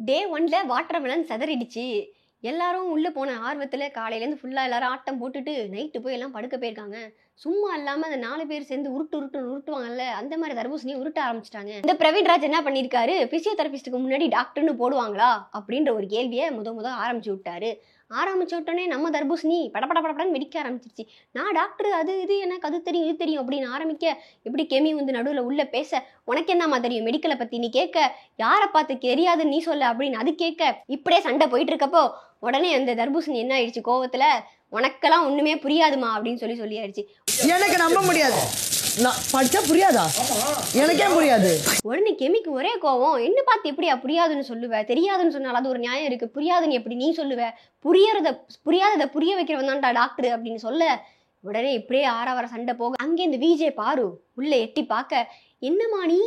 டே 1ல watermelon சிதறிடுச்சு. எல்லாரும் உள்ள போன ஆர்வத்துல காலையிலேருந்து ஃபுல்லா எல்லாரும் ஆட்டம் போட்டுட்டு நைட்டு போய் எல்லாம் படுக்க போயிருக்காங்க. சும்மா இல்லாம அந்த 4 பேர் சேர்ந்து உருட்டுவாங்கல்ல, அந்த மாதிரி தர்பூசணியை உருட்ட ஆரம்பிச்சிட்டாங்க. இந்த பிரவீன்ராஜ் என்ன பண்ணியிருக்காரு, பிசியோதெரபிஸ்டுக்கு முன்னாடி டாக்டர்னு போடுவாங்களா அப்படின்ற ஒரு கேள்வியை முத ஆரம்பிச்சு விட்டாரு. ஆரம்பிச்ச உடனே நம்ம தர்பூசணி படப்படன்னு வெடிக்க ஆரம்பிச்சிருச்சு. நான் டாக்டர், அது இது எனக்கு அது தெரியும் இது தெரியும் அப்படின்னு ஆரம்பிக்க, எப்படி கெமி வந்து நடுவில் உள்ள பேச, உனக்கு என்னம்மா தெரியும் மெடிக்கலை பத்தி நீ கேட்க, யாரை பார்த்து தெரியாதுன்னு நீ சொல்ல அப்படின்னு அது கேட்க, இப்படியே சண்டை போயிட்டு இருக்கப்போ உடனே அந்த தர்பூசணி என்ன ஆயிடுச்சு கோவத்துல, உனக்கெல்லாம் ஒண்ணுமே புரியாதுமா அப்படின்னு சொல்லியாயிடுச்சு. எனக்கு நம்ப முடியாது, நான் படிச்சா புரியாதா, எனக்கே புரியாது. உடனே கெமிக்கு ஒரே கோவம், என்ன பார்த்து எப்படியா புரியாதுன்னு சொல்லுவ, தெரியாதுன்னு சொன்னால் அது ஒரு நியாயம் இருக்கு, புரியாதுன்னு எப்படி நீ சொல்லுவ, புரியாததை புரிய வைக்கிறவன் தான்டா டாக்டர் அப்படின்னு சொல்ல, உடனே இப்படியே ஆறாவர சண்டை போக, அங்கே இந்த விஜே பாரு உள்ள எட்டி பார்க்க, என்னம்மா நீ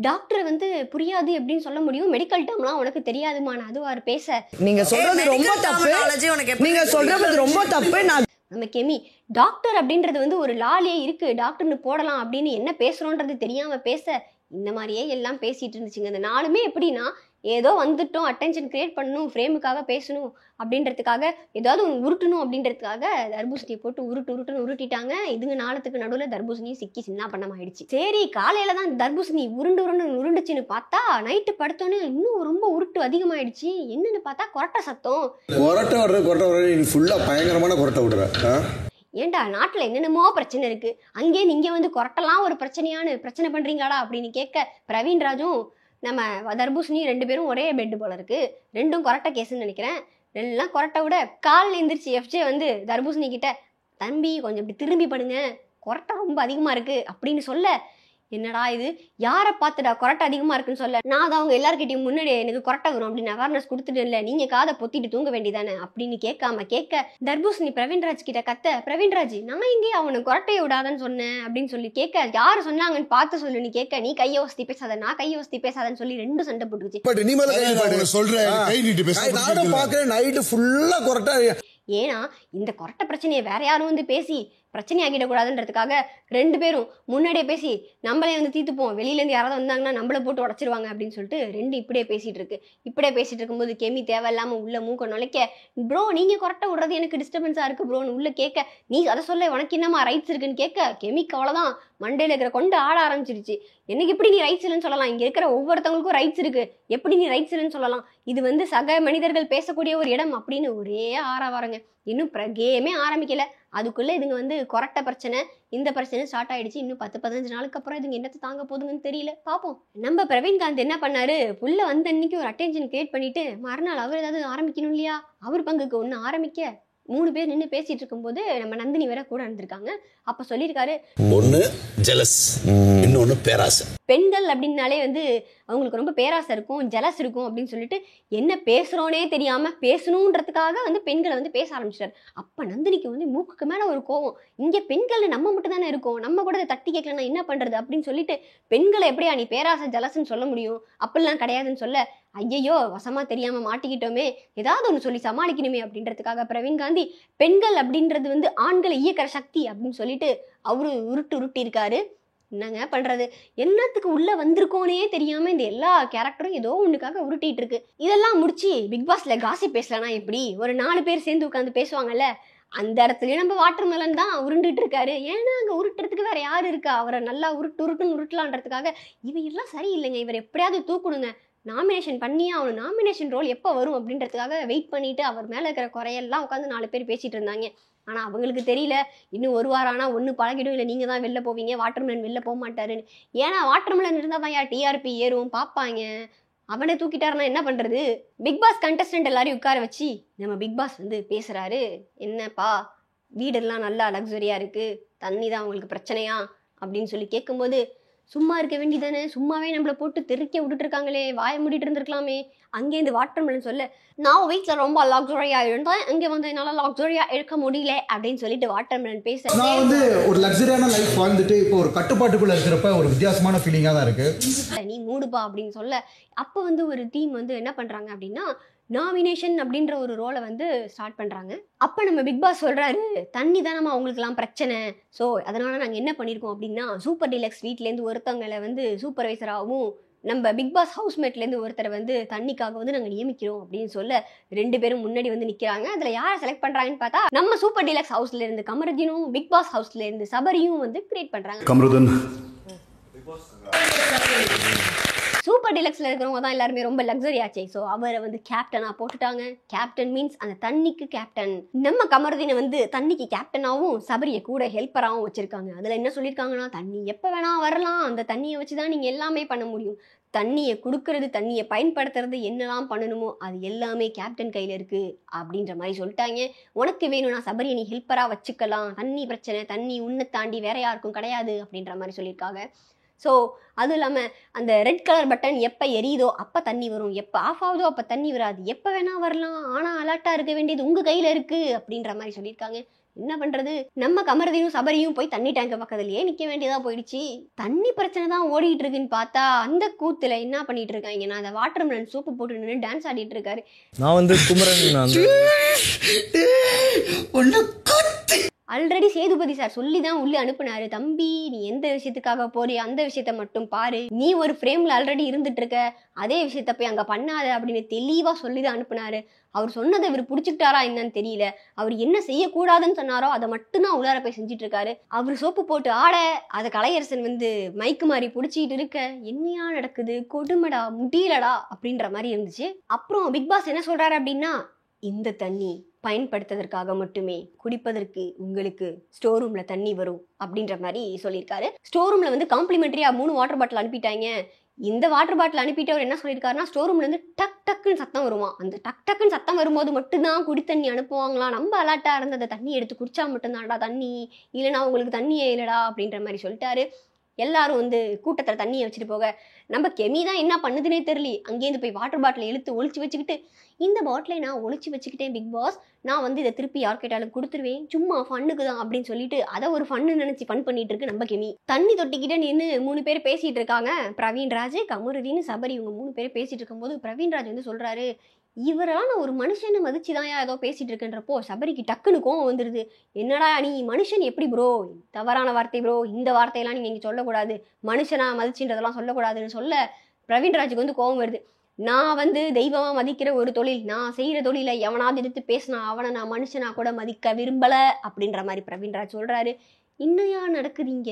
டாக்டர் வந்து புரியாது அப்படின்னு சொல்ல முடியும், மெடிக்கல் டேர்ம்லாம் உனக்கு தெரியாதுமா அதுவாரு பேச, நீங்க சொல்றது ரொம்ப தப்பு, நீங்க சொல்றது ரொம்ப தப்பு. நம்ம கெமி டாக்டர் அப்படின்றது வந்து ஒரு லாலியே இருக்கு, டாக்டர்னு போடலாம் அப்படின்னு என்ன பேசுறோன்றது தெரியாம பேச, இந்த மாதிரியே எல்லாம் பேசிட்டு இருந்துச்சுங்க. இந்த நாளுமே எப்படின்னா, ஏதோ வந்துட்டோம் அட்டென்ஷன் கிரியேட் பண்ணணும், ஃப்ரேமுக்காக பேசணும் அப்படின்றதுக்காக, ஏதாவது ஒன்று உருட்டணும் அப்படின்றதுக்காக தர்பூசணியை போட்டு உருட்டிட்டாங்க. இதுங்க நாளத்துக்கு நடுவில் தர்பூசணியும் சிக்கி சின்ன பண்ணமாயிடுச்சு. சரி காலையில தான் தர்பூசணி உருண்டுச்சுன்னு பார்த்தா, நைட்டு படுத்தோன்னே இன்னும் ரொம்ப உருட்டு அதிகமாயிடுச்சு. என்னன்னு பார்த்தா கொரட்டை சத்தம். ஏண்டா நாட்டுல என்னென்னமோ பிரச்சனை இருக்கு, அங்கே நீங்க வந்து கொரட்டெல்லாம் ஒரு பிரச்சனை பண்றீங்களாடா அப்படின்னு கேட்க, பிரவீன்ராஜும் நம்ம தர்பூசணி 2 பேரும் ஒரே பெட்டு போல இருக்கு, 2ம் கொரட்டை கேஸ்ன்னு நினைக்கிறேன். எல்லாம் கொரட்டை விட காலில் எந்திரிச்சு எஃப்ஜே வந்து தர்பூசணி கிட்ட, தம்பி கொஞ்சம் இப்படி திரும்பி படுங்க, கொரட்டை ரொம்ப அதிகமா இருக்கு அப்படின்னு சொல்ல, என்னடா இது யாரை பார்த்துடா கொரட்டை அதிகமா இருக்குன்னு சொல்ல, நான் தான் அவங்க எல்லாருக்கிட்டையும் முன்னாடி எனக்கு கொரட்டை வரும் அப்படின்னு அவேர்னஸ் கொடுத்துட்டு இல்லை, நீங்க காதை பொத்திட்டு தூங்க வேண்டியதானே அப்படின்னு கேட்க தர்பூசணி பிரவீன்ராஜ் கிட்ட கத்த, பிரவீன்ராஜ் நான் இங்கே அவனை கொரட்டையை விடாதன்னு சொன்னேன் அப்படின்னு சொல்லி கேட்க, யாரு சொன்னாங்கன்னு பார்த்து சொல்லு நீ கேட்க, நீ கையை வசதி பேசாத நான் கையை வசதி பேசாதன்னு சொல்லி 2 சண்டை போட்டுருச்சு. ஏன்னா இந்த கொரட்டை பிரச்சனையை வேற யாரும் வந்து பேசி பிரச்சனையாகிடக்கூடாதுன்றதுக்காக 2 பேரும் முன்னாடியே பேசி நம்மளே வந்து தீர்த்துப்போம், வெளியிலேருந்து யாராவது வந்தாங்கன்னா நம்மளை போட்டு உடச்சிருவாங்க அப்படின்னு சொல்லிட்டு 2 இப்படியே பேசிட்டு இருக்கும்போது கெமி தேவையில்லாம உள்ள மூக்க நுழைக்க, ப்ரோ நீங்க கொரட்டை விடுறது எனக்கு டிஸ்டர்பன்ஸா இருக்கு ப்ரோன்னு உள்ள கேட்க, நீ அதை சொல்ல உனக்கு என்னமா ரைட்ஸ் இருக்குன்னு கேட்க, கெமிக்கு அவ்வளவுதான் மண்டையில இருக்கிற கொண்டு ஆட ஆரம்பிச்சிருச்சு. எனக்கு எப்படி நீ ரைட்ஸ் இல்லைன்னு சொல்லலாம், இங்க இருக்கிற ஒவ்வொருத்தவங்களுக்கும் ரைட்ஸ் இருக்கு, எப்படி நீ ரைட்ஸ் இல்லைன்னு சொல்லலாம், இது வந்து சக மனிதர்கள் பேசக்கூடிய ஒரு இடம் அப்படின்னு ஒரே ஆறாவாரங்க. இன்னும் கேமே ஆரம்பிக்கல, அதுக்குள்ள இதுங்க வந்து கொரட்டை பிரச்சனை இந்த பிரச்சனை ஸ்டார்ட் ஆயிடுச்சு. இன்னும் 10-15 நாளுக்கு அப்புறம் இதுங்க என்னத்தை தாங்க போதுங்கன்னு தெரியல, பாப்போம். நம்ம பிரவீன்காந்த் என்ன பண்ணாரு, புள்ள வந்த அன்னைக்கு ஒரு அட்டென்ஷன் கிரியேட் பண்ணிட்டு மறுநாள் அவர் ஏதாவது ஆரம்பிக்கணும் இல்லையா, அவர் பங்குக்கு ஒண்ணு ஆரம்பிக்க 3 பேர் நின்று பேசிட்டு இருக்கும்போது நம்ம நந்தினி வேற கூட இருந்திருக்காங்க. அப்ப சொல்லியிருக்காரு, ஒண்ணு ஜெலஸ், இன்னொன்னு பேராசை. பெண்கள் அப்படின்னாலே வந்து அவங்களுக்கு ரொம்ப பேராசை இருக்கும், ஜெலஸ் இருக்கும் அப்படின்னு சொல்லிட்டு என்ன பேசுறோனே தெரியாம பேசணுன்றதுக்காக வந்து பெண்களை வந்து பேச ஆரம்பிச்சிட்டாரு. அப்ப நந்தினிக்கு வந்து மூக்குக்கு மேல ஒரு கோவம், இங்க பெண்கள் நம்ம மட்டும் தானே இருக்கோம், நம்ம கூட தட்டி கேட்கலன்னா என்ன பண்றது அப்படின்னு சொல்லிட்டு, பெண்களை எப்படியா நீ பேராசை ஜெலஸ்ன்னு சொல்ல முடியும், அப்படிலாம் கிடையாதுன்னு சொல்ல, ஐயையோ வசமா தெரியாம மாட்டிக்கிட்டோமே, ஏதாவது ஒன்று சொல்லி சமாளிக்கணுமே அப்படின்றதுக்காக பிரவீன்காந்தி பெண்கள் அப்படின்றது வந்து ஆண்களை இயக்கிற சக்தி அப்படின்னு சொல்லிட்டு அவரு உருட்டி இருக்காரு. என்னங்க பண்றது, என்னத்துக்கு உள்ள வந்திருக்கோனே தெரியாம இந்த எல்லா கேரக்டரும் ஏதோ ஒண்ணுக்காக உருட்டிட்டு இருக்கு. இதெல்லாம் முடிச்சு பிக் பாஸ்ல காசி பேசலனா எப்படி, ஒரு 4 பேர் சேர்ந்து உட்காந்து பேசுவாங்கல்ல, அந்த இடத்துலயே நம்ம வாட்டர்மெலன் தான் உருண்டுட்டு இருக்காரு. ஏன்னா அங்க உருட்டுறதுக்கு வேற யாரு இருக்கா, அவரை நல்லா உருட்டலான்றதுக்காக இவரெல்லாம் சரியில்லைங்க, இவர் எப்படியாவது தூக்கணுங்க, நாமினேஷன் பண்ணியே அவனு, நாமினேஷன் ரோல் எப்போ வரும் அப்படின்றதுக்காக வெயிட் பண்ணிட்டு அவர் மேலே இருக்கிற குறையெல்லாம் உட்காந்து 4 பேர் பேசிட்டு இருந்தாங்க. ஆனால் அவங்களுக்கு தெரியல, இன்னும் 1 வாரம் ஆனால் ஒன்று பழகிடும், இல்லை நீங்கள் தான் வெளில போவீங்க, வாட்டர்மெலன் வெளில போக மாட்டாருன்னு. ஏன்னா வாட்டர்மெலன் இருந்தால் தான் டிஆர்பி ஏறும் பார்ப்பாங்க, அவனை தூக்கிட்டாருன்னா என்ன பண்ணுறது. பிக் பாஸ் கண்டஸ்டன்ட் எல்லாரையும் உட்கார வச்சு நம்ம பிக் பாஸ் வந்து பேசுகிறாரு, என்னப்பா வீடெல்லாம் நல்லா லக்ஸரியாக இருக்குது, தண்ணி தான் அவங்களுக்கு பிரச்சனையா அப்படின்னு சொல்லி கேட்கும்போது, சும்மா இருக்க வேண்டியதானே, சும்மாவே நம்மளை போட்டு தெறிக்க விட்டுட்டு இருக்காங்களே, வாய மூடிட்டு இருந்திருக்கலாமே. அங்கேருந்து வாட்டர்மெலன் சொல்ல, நான் வீட்டில் ரொம்ப லக்ஸரியா இருந்தேன், இங்கே வந்து என்னால் லக்ஸரியா இருக்க முடியல அப்படின்னு சொல்லிட்டு வாட்டர்மெலன் பேச, நான் வந்து ஒரு லக்ஸரியான லைஃப் வாழ்ந்துட்டு இப்போ ஒரு கட்டுப்பாட்டுக்குள்ள இருக்கிறப்ப ஒரு வித்தியாசமான ஃபீலிங்காக தான் இருக்கு. நீ மூடுப்பா அப்படின்னு சொல்ல, அப்போ வந்து ஒரு டீம் வந்து என்ன பண்றாங்க அப்படின்னா, நாமினேஷன் அப்படின்ற ஒரு ரோலை வந்து ஸ்டார்ட் பண்றாங்க. அப்ப நம்ம பிக் பாஸ் சொல்றாரு, தண்ணி தானமா அவங்களுக்குலாம் பிரச்சனை, ஸோ அதனால நாங்கள் என்ன பண்ணியிருக்கோம் அப்படின்னா, சூப்பர் டீலக்ஸ் வீட்லேருந்து ஒருத்தவங்களை வந்து சூப்பர்வைசராகவும் நம்ம பிக் பாஸ் ஹவுஸ்மேட்லேருந்து ஒருத்தரை வந்து தண்ணிக்காக வந்து நாங்கள் நியமிக்கிறோம் அப்படின்னு சொல்ல 2 பேரும் முன்னாடி வந்து நிற்கிறாங்க. அதில் யாரை செலக்ட் பண்ணுறாங்கன்னு பார்த்தா நம்ம சூப்பர் டீலக்ஸ் ஹவுஸ்ல இருந்து கமருதீனும் பிக் பாஸ் ஹவுஸ்ல இருந்து சபரியும் வந்து கிரியேட் பண்ணுறாங்க. கமருதன் சூப்பர் டீலக்ஸ்ல இருக்கிறவங்க தான் எல்லாருமே ரொம்ப லக்ஸரி ஆச்சே. ஸோ அவரை வந்து கேப்டனா போட்டுட்டாங்க. கேப்டன் மீன்ஸ் அந்த தண்ணிக்கு கேப்டன். நம்ம கமருதீனை வந்து தண்ணிக்கு கேப்டனாகவும் சபரியை கூட ஹெல்ப்பராகவும் வச்சிருக்காங்க. அதில் என்ன சொல்லியிருக்காங்கன்னா, தண்ணி எப்போ வேணா வரலாம், அந்த தண்ணியை வச்சு தான் நீங்கள் எல்லாமே பண்ண முடியும். தண்ணியை கொடுக்கறது, தண்ணியை பயன்படுத்துறது, என்னெல்லாம் பண்ணணுமோ அது எல்லாமே கேப்டன் கையில் இருக்கு அப்படின்ற மாதிரி சொல்லிட்டாங்க. உனக்கு வேணும்னா சபரியை நீ ஹெல்ப்பராக வச்சுக்கலாம், தண்ணி பிரச்சனை, தண்ணி உன்னை தாண்டி வேற யாருக்கும் கிடையாது அப்படின்ற மாதிரி சொல்லியிருக்காங்க. ஸோ அதுவும் இல்லாமல் அந்த ரெட் கலர் பட்டன் எப்போ எரியுதோ அப்போ தண்ணி வரும், எப்போ ஆஃப் ஆகுதோ அப்போ தண்ணி வராது, எப்போ வேணா வரலாம், ஆனால் அலர்ட்டாக இருக்க வேண்டியது உங்கள் கையில் இருக்குது அப்படின்ற மாதிரி சொல்லியிருக்காங்க. என்ன பண்ணுறது, நம்ம கமருதீனும் சபரியும் போய் தண்ணி டேங்க பக்கத்துலயே நிற்க வேண்டியதாக போயிடுச்சு. தண்ணி பிரச்சனை தான் ஓடிட்டு இருக்குன்னு பார்த்தா அந்த கூத்துல என்ன பண்ணிட்டு இருக்காங்கன்னா, அந்த வாட்டர் மெலன் சூப்பு போட்டு நின்று டான்ஸ் ஆடிட்டு இருக்காரு. நான் வந்து குமரன் ஆல்ரெடி சேதுபதி சார் சொல்லி தான் உள்ளே அனுப்புனாரு. தம்பி நீ எந்த விஷயத்துக்காக போறியோ அந்த விஷயத்த மட்டும் பாரு, நீ ஒரு ஃப்ரேம்ல ஆல்ரெடி இருந்துட்டு இருக்க, அதே விஷயத்த போய் அங்க பண்ணாத அப்படின்னு தெளிவா சொல்லி தான் அனுப்புனாரு. அவர் சொன்னதை இவர் பிடிச்சிக்கிட்டாரா என்னன்னு தெரியல. அவர் என்ன செய்யக்கூடாதுன்னு சொன்னாரோ அதை மட்டும்தான் உள்ளார போய் செஞ்சுட்டு இருக்காரு. அவர் சோப்பு போட்டு ஆட அதை கலையரசன் வந்து மைக்கு மாதிரி பிடிச்சிக்கிட்டு இருக்க, என்னையா நடக்குது, கொடுமடா முடியலடா அப்படின்ற மாதிரி இருந்துச்சு. அப்புறம் பிக் பாஸ் என்ன சொல்றாரு அப்படின்னா, இந்த தண்ணி பயன்படுத்துவதற்காக மட்டுமே, குடிப்பதற்கு உங்களுக்கு ஸ்டோர் ரூம்ல தண்ணி வரும் அப்படின்ற மாதிரி சொல்லியிருக்காரு. ஸ்டோர் ரூம்ல வந்து காம்ப்ளிமெண்டரியா 3 வாட்டர் பாட்டில் அனுப்பிட்டாங்க. இந்த வாட்டர் பாட்டில் அனுப்பிட்டு அவர் என்ன சொல்லியிருக்காருன்னா, ஸ்டோர் ரூம்ல இருந்து டக் டக்குன்னு சத்தம் வருமா, அந்த டக் டக்குன்னு சத்தம் வரும்போது மட்டும்தான் குடி தண்ணி அனுப்புவாங்களாம். நம்ம அலர்ட்டா இருந்து அந்த தண்ணி எடுத்து குடிச்சா மட்டும்தான்டா தண்ணி, இல்லைனா உங்களுக்கு தண்ணியே இல்லடா அப்படின்ற மாதிரி சொல்லிட்டாரு. எல்லாரும் வந்து கூட்டத்தில் தண்ணியை வச்சுட்டு போக நம்ம கெமி தான் என்ன பண்ணுதுன்னே தெரியல. அங்கேருந்து போய் வாட்டர் பாட்டிலை இழுத்து ஒழிச்சு வச்சுக்கிட்டு, இந்த பாட்டிலை நான் ஒழிச்சு வச்சுக்கிட்டேன் பிக் பாஸ், நான் வந்து இதை திருப்பி யார்கிட்டாலும் கொடுத்துருவேன், சும்மா ஃபன்னுக்கு தான் அப்படின்னு சொல்லிட்டு அதை ஒரு ஃபன்னு நினைச்சு ஃபன் பண்ணிட்டு இருக்கு நம்ம கெமி. தண்ணி தொட்டிக்கிட்டே நின்று 3 பேர் பேசிட்டு இருக்காங்க. பிரவீன்ராஜ், கமருதீன், சபரி, இவங்க 3 பேர் பேசிட்டு இருக்கும்போது பிரவீன்ராஜ் வந்து சொல்றாரு, இவரான ஒரு மனுஷனை மதிச்சுதான் ஏதோ பேசிட்டு இருக்குன்றப்போ சபரிக்கு டக்குன்னு கோவம் வந்துடுது. என்னடா நீ மனுஷன் எப்படி ப்ரோ, தவறான வார்த்தை ப்ரோ, இந்த வார்த்தையெல்லாம் நீங்க இங்கே சொல்லக்கூடாது, மனுஷனா மதிச்சுன்றதெல்லாம் சொல்லக்கூடாதுன்னு சொல்ல பிரவீன்ராஜுக்கு வந்து கோவம் வருது. நான் வந்து தெய்வமா மதிக்கிற ஒரு தொழில், நான் செய்யற தொழிலை எவனாவது எடுத்து பேசினா அவனை நான் மனுஷனா கூட மதிக்க விரும்பல அப்படின்ற மாதிரி பிரவீன்ராஜ் சொல்றாரு. இன்னையா நடக்குதுங்க,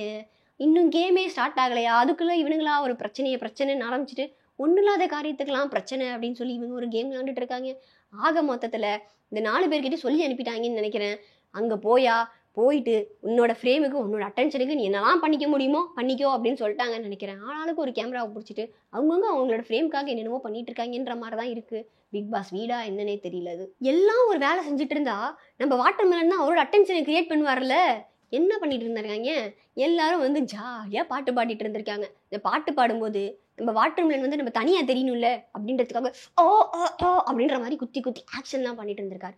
இன்னும் கேமே ஸ்டார்ட் ஆகலையா, அதுக்குள்ள இவனுங்களா ஒரு பிரச்சனைன்னு ஆரம்பிச்சுட்டு ஒன்றும் இல்லாத காரியத்துக்கெல்லாம் பிரச்சனை அப்படின்னு சொல்லி இவங்க ஒரு கேம் விளாண்டுட்டு இருக்காங்க. ஆக மொத்தத்தில் இந்த 4 பேர்கிட்ட சொல்லி அனுப்பிட்டாங்கன்னு நினைக்கிறேன். அங்கே போயிட்டு உன்னோட ஃப்ரேமுக்கு உன்னோட அட்டென்ஷனுக்கு நீ என்னெல்லாம் பண்ணிக்க முடியுமோ பண்ணிக்கோ அப்படின்னு சொல்லிட்டாங்கன்னு நினைக்கிறேன். ஆளாளுக்கு ஒரு கேமராவை பிடிச்சிட்டு அவங்கவுங்க அவங்களோட ஃப்ரேமுக்காக என்னென்னமோ பண்ணிட்டு இருக்காங்கன்ற மாதிரி தான் இருக்கு. பிக் பாஸ் வீடா என்னன்னே தெரியல. அது எல்லாம் ஒரு வேலை செஞ்சுட்டு இருந்தா நம்ம வாட்டர் மெலன் தான் அவரோட அட்டென்ஷனை கிரியேட் பண்ணுவார்ல. என்ன பண்ணிட்டு இருந்திருக்காங்க, எல்லாரும் வந்து ஜாலியாக பாட்டு பாடிட்டு இருந்திருக்காங்க. இந்த பாட்டு பாடும்போது நம்ம வாட்டர் மெலன் வந்து நம்ம தனியா தெரியணும்ல அப்படின்றதுக்காக ஓ ஓ ஓ அப்படின்ற மாதிரி குத்தி ஆக்ஷன்லாம் பண்ணிட்டு இருந்திருக்காரு.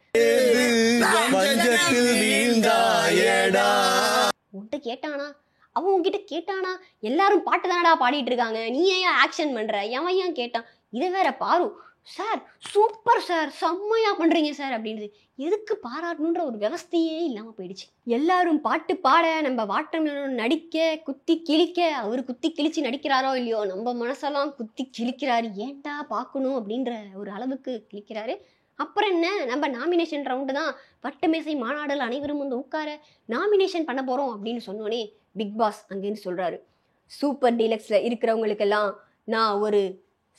உன்கிட்ட கேட்டானா, அவன் உன்கிட்ட கேட்டானா, எல்லாரும் பாட்டு தானடா பாடிட்டு இருக்காங்க, நீ ஏன் ஆக்ஷன் பண்ற, எவன் ஏன் கேட்டான், இதை வேற பாரு சார், சூப்பர் சார், செம்மையா பண்றீங்க சார் அப்படின்னு எதுக்கு பாராட்டணுன்ற ஒரு விவஸ்தையே இல்லாம போயிடுச்சு. எல்லாரும் பாட்டு பாட, நம்ம வாட்டர் மெலன் நடிக்க, குத்தி கிழிக்க, அவரு குத்தி கிழிச்சு நடிக்கிறாரோ இல்லையோ நம்ம மனசெல்லாம் குத்தி கிழிக்கிறாரு, ஏன்டா பார்க்கணும் அப்படின்ற ஒரு அளவுக்கு கிழிக்கிறாரு. அப்புறம் என்ன, நம்ம நாமினேஷன் ரவுண்டு தான், வட்டமேசை மாநாடுல அனைவரும் வந்து உட்கார நாமினேஷன் பண்ண போறோம் அப்படின்னு சொன்னோடனே பிக் பாஸ் அங்கேருந்து சொல்றாரு, சூப்பர் டீலக்ஸ்ல இருக்கிறவங்களுக்கெல்லாம் நான் ஒரு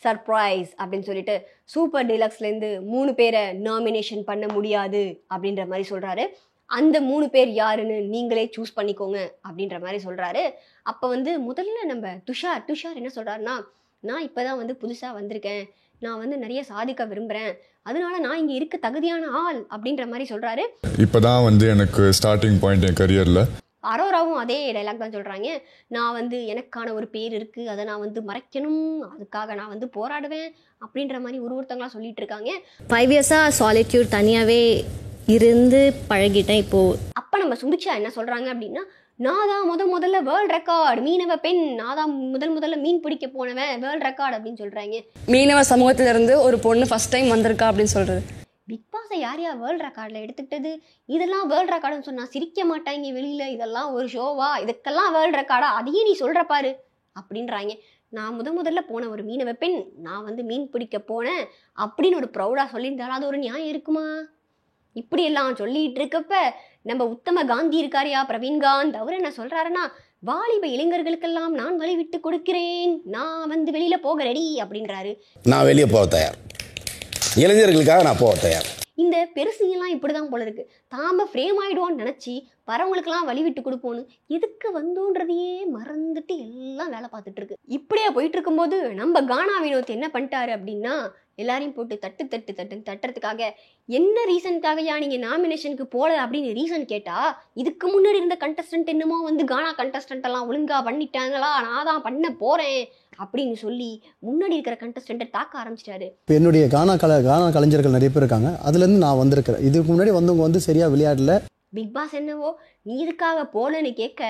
சர்ப்ரைஸ் அப்படின்னு சொல்லிட்டு சூப்பர் டீலக்ஸ்லேருந்து 3 பேரை நாமினேஷன் பண்ண முடியாது அப்படின்ற மாதிரி சொல்றாரு. அந்த 3 பேர் யாருன்னு நீங்களே சூஸ் பண்ணிக்கோங்க அப்படின்ற மாதிரி சொல்றாரு. அப்போ வந்து முதல்ல நம்ம துஷார் என்ன சொல்றாருன்னா, நான் இப்போதான் வந்து புதுசாக வந்திருக்கேன், நான் வந்து நிறைய சாதிக்க விரும்புகிறேன், அதனால நான் இங்கே இருக்க தகுதியான ஆள் அப்படின்ற மாதிரி சொல்றாரு. இப்போதான் வந்து எனக்கு ஸ்டார்டிங் பாயிண்ட் என் கரியரில். அரோராவும் அதே டைலாக் தான் சொல்கிறாங்க, நான் வந்து எனக்கான ஒரு பேர் இருக்குது, அதை நான் வந்து மறைக்கணும், அதுக்காக நான் வந்து போராடுவேன் அப்படின்ற மாதிரி ஒருத்தங்களாம் சொல்லிட்டு இருக்காங்க. 5 இயர்ஸாக சாலிட்யூட் தனியாகவே இருந்து பழகிட்டேன் இப்போது. அப்போ நம்ம சுபிக்ஷா என்ன சொல்கிறாங்க அப்படின்னா, நான் தான் முதல்ல வேர்ல்ட் ரெக்கார்டு, மீனவ பெண், நான் தான் முதல்ல மீன் பிடிக்க போனவன், வேர்ல்ட் ரெக்கார்டு அப்படின்னு சொல்கிறாங்க. மீனவ சமூகத்திலிருந்து ஒரு பொண்ணு ஃபர்ஸ்ட் டைம் வந்திருக்கா அப்படின்னு சொல்கிறது. பிக் பாஸை யார் வேர்ல்ட் ரெக்கார்டில் எடுத்துக்கிட்டது, இதெல்லாம் வேர்ல்ட் ரெக்கார்டுன்னு சொன்னால் சிரிக்க மாட்டாங்க வெளியில், இதெல்லாம் ஒரு ஷோவா, இதுக்கெல்லாம் வேர்ல்ட் ரெக்கார்டா, அதையே நீ சொல்கிற பாரு அப்படின்றாங்க. நான் முதல்ல போன ஒரு மீனவ பெண், நான் வந்து மீன் பிடிக்க போனேன் அப்படின்னு ஒரு ப்ரௌடாக சொல்லியிருந்தாலும் அது ஒரு நியாயம் இருக்குமா? இப்படியெல்லாம் சொல்லிட்டு இருக்கப்ப நம்ம உத்தம காந்தி இருக்காரியா பிரவீன்காந்த், அவர் என்ன சொல்றாருன்னா, வாலிப இளைஞர்களுக்கெல்லாம் நான் வழி விட்டு கொடுக்கிறேன், நான் வந்து வெளியில போக ரெடி அப்படின்றாரு. நான் வெளியே போக தயார், இளைஞர்களுக்காக நான் போக தயார். இந்த பெருசுங்கெல்லாம் இப்படிதான் போல இருக்கு. தாம ஃப்ரேம் ஆயிடுவோன்னு நினைச்சி வரவங்களுக்கெல்லாம் வழி விட்டு கொடுப்போன்னு எதுக்கு வந்தோன்றதையே மறந்துட்டு எல்லாம் வேலை பார்த்துட்டு இருக்கு. இப்படியே போயிட்டு இருக்கும்போது நம்ம கானா வினோத் என்ன பண்ணிட்டாரு அப்படின்னா, எல்லாரையும் போட்டு தட்டுறதுக்காக என்ன ரீசனுக்காகயா நீங்க நாமினேஷனுக்கு போல அப்படின்னு ரீசன் கேட்டா, இதுக்கு முன்னாடி இருந்த கண்டஸ்டன்ட் என்னமோ வந்து கானா கண்டஸ்டன்ட் எல்லாம் ஒழுங்கா பண்ணிட்டாங்களா, நான் தான் பண்ண போறேன் அப்படின்னு சொல்லி முன்னாடி இருக்கிற கண்டஸ்டன்ட்டை தாக்க ஆரம்பிச்சிட்டாரு. இப்போ என்னுடைய கானா கலைஞர்கள் நிறைய பேர் இருக்காங்க, அதுலேருந்து நான் வந்திருக்கிறேன். இதுக்கு முன்னாடி வந்தவங்க வந்து சரியா விளையாடல. பிக் பாஸ் என்னவோ நீ இதுக்காக போலன்னு கேட்க,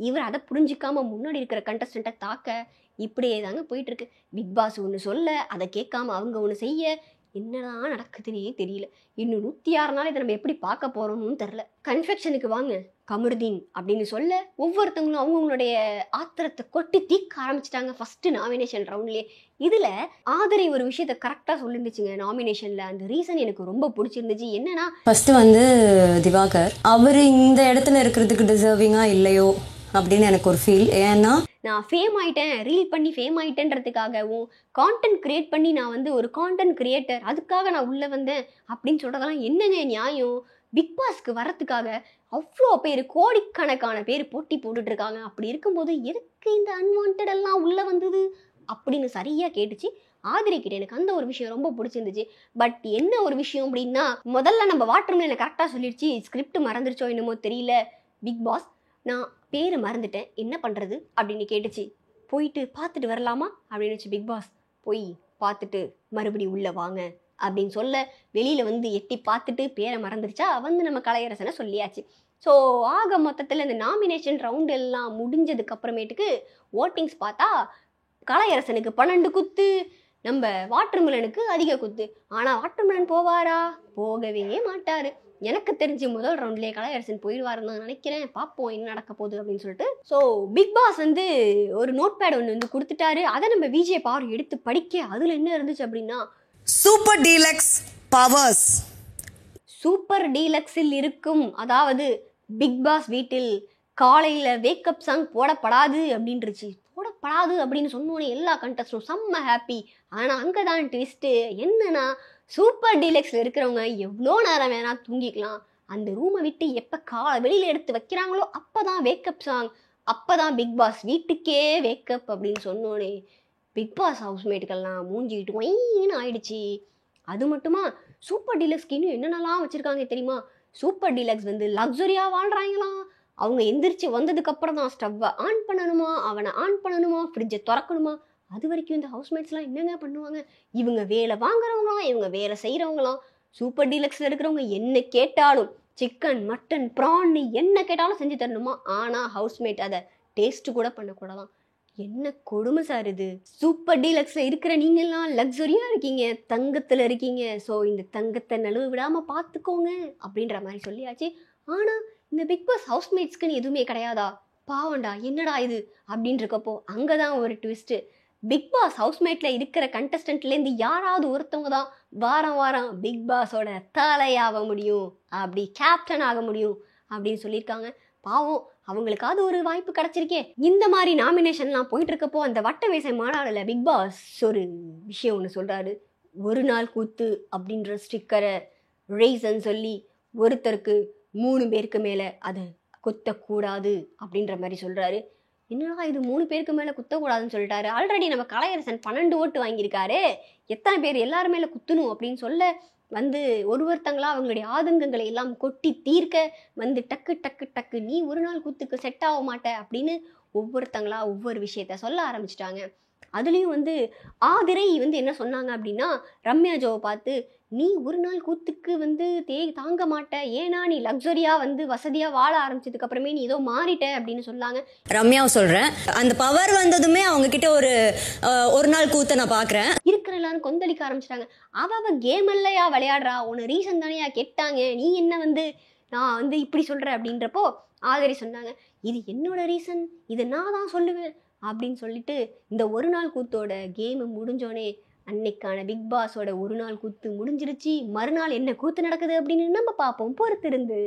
இவர் அதை புரிஞ்சிக்காம முன்னாடி இருக்கிற கண்டஸ்டன்ட்டை தாக்க, இப்படியே தாங்க போயிட்டு இருக்கு. பிக் பாஸ் ஒன்று சொல்ல அதை கேட்காம அவங்க ஒன்று செய்ய, என்னதான் நடக்குதுன்னே தெரியல. இன்னும் 106 நாள் இதை நம்ம எப்படி பார்க்க போறோம்னு தெரில. கன்ஃபெக்ஷனுக்கு வாங்க கமருதீன் அப்படின்னு சொல்ல ஒவ்வொருத்தவங்களும் அவங்கவுங்களுடைய ஆத்திரத்தை கொட்டி தீக்க ஆரம்பிச்சிட்டாங்க ஃபர்ஸ்ட் நாமினேஷன் ரவுண்ட்லேயே. இதுல ஆதரை ஒரு விஷயத்த கரெக்டா சொல்லிருந்துச்சுங்க நாமினேஷன்ல. அந்த ரீசன் எனக்கு ரொம்ப பிடிச்சிருந்துச்சு. என்னன்னா, ஃபர்ஸ்ட் வந்து திவாகர் அவர் இந்த இடத்துல இருக்கிறதுக்கு டிசர்விங்கா இல்லையோ அப்படின்னு எனக்கு ஒரு ஃபீல். ஏன்னா நான் ஃபேம் ஆயிட்டேன், ரீல் பண்ணி ஃபேம் ஆயிட்டேன்றதுக்காகவும் கான்டென்ட் கிரியேட் பண்ணி நான் வந்து ஒரு கான்டென்ட் கிரியேட்டர், அதுக்காக நான் உள்ள வந்தேன் அப்படின்னு சொல்றதெல்லாம் என்னங்க நியாயம்? பிக் பாஸ்க்கு வரத்துக்காக அவ்வளோ பேர், கோடிக்கணக்கான பேர் போட்டி போட்டுட்டு இருக்காங்க. அப்படி இருக்கும்போது எதுக்கு இந்த அன்வான்ட் எல்லாம் உள்ள வந்தது அப்படின்னு சரியா கேட்டுச்சு ஆதிரை கிட்ட. எனக்கு அந்த ஒரு விஷயம் ரொம்ப பிடிச்சிருந்துச்சு. பட் என்ன ஒரு விஷயம் அப்படின்னா, முதல்ல நம்ம வாட்டர் எனக்கு கரெக்டாக சொல்லிடுச்சு, ஸ்கிரிப்ட் மறந்துருச்சோ என்னமோ தெரியல. பிக் பாஸ் நான் பேரை மறந்துட்டேன், என்ன பண்ணுறது அப்படின்னு கேட்டுச்சு. போயிட்டு பார்த்துட்டு வரலாமா அப்படின்னு பிக் பாஸ். போய் பார்த்துட்டு மறுபடியும் உள்ளே வாங்க அப்படின்னு சொல்ல, வெளியில் வந்து எட்டி பார்த்துட்டு பேரை மறந்துருச்சா வந்து நம்ம கலையரசனை சொல்லியாச்சு. ஸோ ஆக மொத்தத்தில் இந்த நாமினேஷன் ரவுண்ட் எல்லாம் முடிஞ்சதுக்கு அப்புறமேட்டுக்கு ஓட்டிங்ஸ் பார்த்தா கலையரசனுக்கு 12 குத்து, நம்ம வாட்டர்மெலனுக்கு அதிக குத்து. ஆனால் வாட்டர்மெலன் போவாரா? போகவே மாட்டார். எனக்கு தெரிஞ்சு முதல் ரவுண்ட்லேயே கலையரசன் போயிடுவாருன்னு நான் நினைக்கிறேன். பார்ப்போம் என்ன நடக்க போகுது அப்படின்னு சொல்லிட்டு. ஸோ பிக் பாஸ் வந்து ஒரு நோட் பேட் ஒன்று வந்து கொடுத்துட்டாரு. அதை நம்ம விஜய் பவர் எடுத்து படிக்க, அதில் என்ன இருந்துச்சு அப்படின்னா, சூப்பர் டீலக்ஸ் பவர்ஸ். சூப்பர் டீலக்ஸில் இருக்கும், அதாவது பிக் பாஸ் வீட்டில் காலையில் வேக்கப் சாங் போடப்படாது அப்படின்றுச்சு. போடப்படாது அப்படின்னு சொன்னோன்னே எல்லா கண்டஸ்டும் செம்ம ஹாப்பி. ஆனால் அங்கே தான் ட்விஸ்ட்டு என்னன்னா, சூப்பர் டீலக்ஸில் இருக்கிறவங்க எவ்வளோ நேரம் வேணால் தூங்கிக்கலாம், அந்த ரூமை விட்டு எப்போ வெளியில் எடுத்து வைக்கிறாங்களோ அப்போ தான் வேக்கப் சாங், அப்போ தான் பிக் பாஸ் வீட்டுக்கே வேக்கப் அப்படின்னு சொன்னோன்னே பிக் பாஸ் ஹவுஸ்மேட்டுக்கெல்லாம் மூஞ்சிக்கிட்டு ஒயின்னு ஆயிடுச்சு. அது மட்டுமா, சூப்பர் டீலக்ஸ்க்கு இன்னும் என்னென்னலாம் வச்சுருக்காங்க தெரியுமா? சூப்பர் டீலக்ஸ் வந்து லக்ஸரியாக வாழ்கிறாங்களாம். அவங்க எந்திரிச்சு வந்ததுக்கப்புறம் தான் ஸ்டவ்வை ஆன் பண்ணணுமா, அவனை ஆன் பண்ணணுமா, ஃப்ரிட்ஜை திறக்கணுமா. அது வரைக்கும் இந்த ஹவுஸ்மேட்ஸ்லாம் என்னங்க பண்ணுவாங்க? இவங்க வேலை வாங்குறவங்களாம், இவங்க வேலை செய்கிறவங்களாம். சூப்பர் டீலக்ஸில் இருக்கிறவங்க என்ன கேட்டாலும், சிக்கன் மட்டன் ப்ரான்னு என்ன கேட்டாலும் செஞ்சு தரணுமா. ஆனால் ஹவுஸ்மேட் அதை டேஸ்ட்டு கூட பண்ணக்கூடாதான். என்ன கொடுமை சார் இது. சூப்பர் டீலக்ஸில் இருக்கிற நீங்கள்லாம் லக்ஸரியாக இருக்கீங்க, தங்கத்தில் இருக்கீங்க. ஸோ இந்த தங்கத்தை நழுவு விடாமல் பார்த்துக்கோங்க அப்படின்ற மாதிரி சொல்லியாச்சு. ஆனால் இந்த பிக் பாஸ் ஹவுஸ்மேட்ஸ்க்குன்னு எதுவுமே கிடையாதா? பாவண்டா, என்னடா இது அப்படின்னு இருக்கப்போ அங்கே தான் ஒரு ட்விஸ்ட்டு. பிக் பாஸ் ஹவுஸ்மேட்டில் இருக்கிற கண்டஸ்டன்ட்லேருந்து யாராவது ஒருத்தவங்க தான் வாரம் வாரம் பிக் பாஸோட தலையாக முடியும், அப்படி கேப்டன் ஆக முடியும் அப்படின்னு சொல்லியிருக்காங்க. பாவம், அவங்களுக்காவது ஒரு வாய்ப்பு கிடைச்சிருக்கே. இந்த மாதிரி நாமினேஷன்லாம் போயிட்டு இருக்கப்போ அந்த வட்ட வேசை மாநாடுல பிக் பாஸ் ஒரு விஷயம் ஒன்று சொல்றாரு. ஒரு நாள் கூத்து அப்படின்ற ஸ்டிக்கரை ரீசன் சொல்லி ஒருத்தருக்கு 3 பேருக்கு மேலே அதை குத்தக்கூடாது அப்படின்ற மாதிரி சொல்றாரு. என்னடா இது 3 பேருக்கு மேலே குத்தக்கூடாதுன்னு சொல்லிட்டாரு? ஆல்ரெடி நம்ம கலையரசன் 12 ஓட்டு வாங்கியிருக்காரு, எத்தனை பேர் எல்லாரும் மேலே குத்தணும் அப்படின்னு சொல்ல வந்து ஒருத்தங்களா அவங்களுடைய ஆதங்கங்களை எல்லாம் கொட்டி தீர்க்க வந்து டக்கு டக்கு டக்கு நீ ஒரு நாள் கூத்துக்கு செட் ஆக மாட்ட அப்படின்னு ஒவ்வொருத்தங்களா ஒவ்வொரு விஷயத்த சொல்ல ஆரம்பிச்சிட்டாங்க. அதுலேயும் வந்து ஆதிரை வந்து என்ன சொன்னாங்க அப்படின்னா, ரம்யா ஜோவை பார்த்து நீ ஒரு நாள் கூத்துக்கு வந்து தாங்க மாட்ட, ஏன்னா நீ லக்ஸரியா வந்து வசதியா வாழ ஆரம்பிச்சதுக்கு அப்புறமே நீ ஏதோ மாறிட்ட அப்படின்னு சொன்னாங்க. ரம்யாவை சொல்றேன், அந்த பவர் வந்ததுமே அவங்க கிட்ட ஒரு நாள் கூத்த நான் பாக்குறேன். இருக்கிற எல்லாரும் கொந்தளிக்க ஆரம்பிச்சிட்டாங்க. அவ கேம் இல்லையா விளையாடுறா, உன்னை ரீசன் தானையா கெட்டாங்க, நீ என்ன வந்து நான் வந்து இப்படி சொல்கிறேன் அப்படின்றப்போ ஆதரி சொன்னாங்க, இது என்னோட ரீசன், இதை நான் தான் சொல்லுவேன் அப்படின்னு சொல்லிட்டு இந்த ஒரு நாள் கூத்தோட கேமு முடிஞ்சோடனே அன்னைக்கான பிக் பாஸோட ஒரு நாள் கூத்து முடிஞ்சிருச்சு. மறுநாள் என்ன கூத்து நடக்குது அப்படின்னு நம்ம பார்ப்போம் பொறுத்திருந்து.